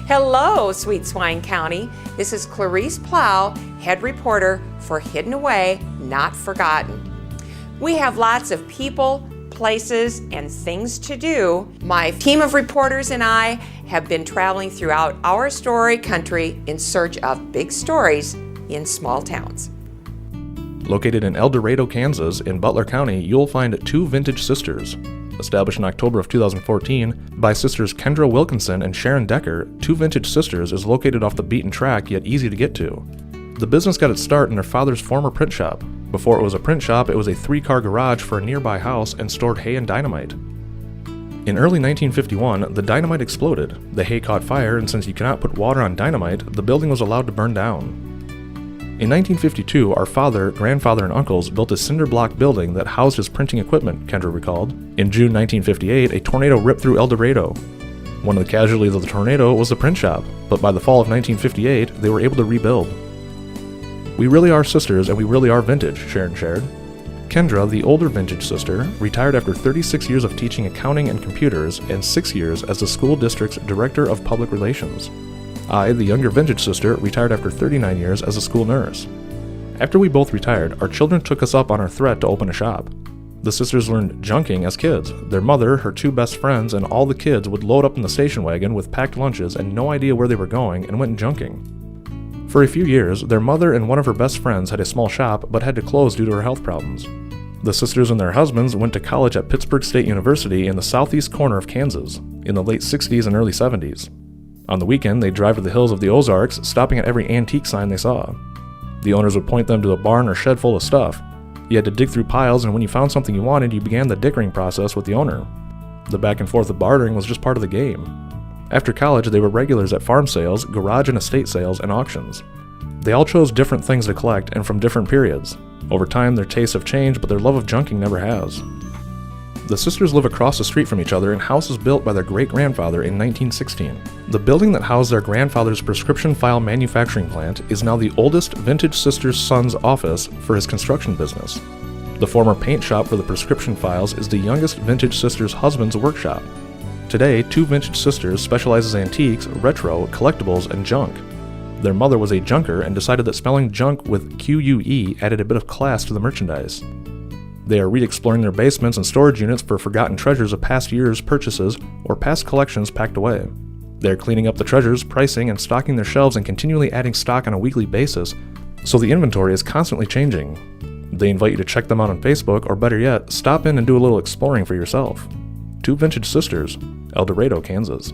Hello, Sweet Swine County. This is Clarice Plow, head reporter for Hidden Away, Not Forgotten. We have lots of people, places, and things to do. My team of reporters and I have been traveling throughout our story country in search of big stories in small towns. Located in Dorado, Kansas, in Butler County, you'll find Two Vintage Sisters. Established in October of 2014 by sisters Kendra Wilkinson and Sharon Decker, Two Vintage Sisters is located off the beaten track yet easy to get to. The business got its start in their father's former print shop. Before it was a print shop, it was a 3-car garage for a nearby house and stored hay and dynamite. In early 1951, the dynamite exploded. The hay caught fire, and since you cannot put water on dynamite, the building was allowed to burn down. In 1952, our father, grandfather, and uncles built a cinder block building that housed his printing equipment, Kendra recalled. In June 1958, a tornado ripped through El Dorado. One of the casualties of the tornado was the print shop, but by the fall of 1958, they were able to rebuild. We really are sisters, and we really are vintage, Sharon shared. Kendra, the older vintage sister, retired after 36 years of teaching accounting and computers and 6 years as the school district's director of public relations. I, the younger vintage sister, retired after 39 years as a school nurse. After we both retired, our children took us up on our threat to open a shop. The sisters learned junking as kids. Their mother, her 2 best friends, and all the kids would load up in the station wagon with packed lunches and no idea where they were going and went junking. For a few years, their mother and one of her best friends had a small shop but had to close due to her health problems. The sisters and their husbands went to college at Pittsburgh State University in the southeast corner of Kansas in the late 60s and early 70s. On the weekend, they'd drive to the hills of the Ozarks, stopping at every antique sign they saw. The owners would point them to a barn or shed full of stuff. You had to dig through piles, and when you found something you wanted, you began the dickering process with the owner. The back and forth of bartering was just part of the game. After college, they were regulars at farm sales, garage and estate sales, and auctions. They all chose different things to collect and from different periods. Over time, their tastes have changed, but their love of junking never has. The sisters live across the street from each other in houses built by their great-grandfather in 1916. The building that housed their grandfather's prescription file manufacturing plant is now the oldest Vintage Sisters' son's office for his construction business. The former paint shop for the prescription files is the youngest Vintage Sisters' husband's workshop. Today, Two Vintage Sisters specializes in antiques, retro, collectibles, and junk. Their mother was a junker and decided that spelling junk with Q-U-E added a bit of class to the merchandise. They are re-exploring their basements and storage units for forgotten treasures of past years' purchases or past collections packed away. They are cleaning up the treasures, pricing, and stocking their shelves and continually adding stock on a weekly basis, so the inventory is constantly changing. They invite you to check them out on Facebook, or better yet, stop in and do a little exploring for yourself. Two Vintage Sisters, El Dorado, Kansas.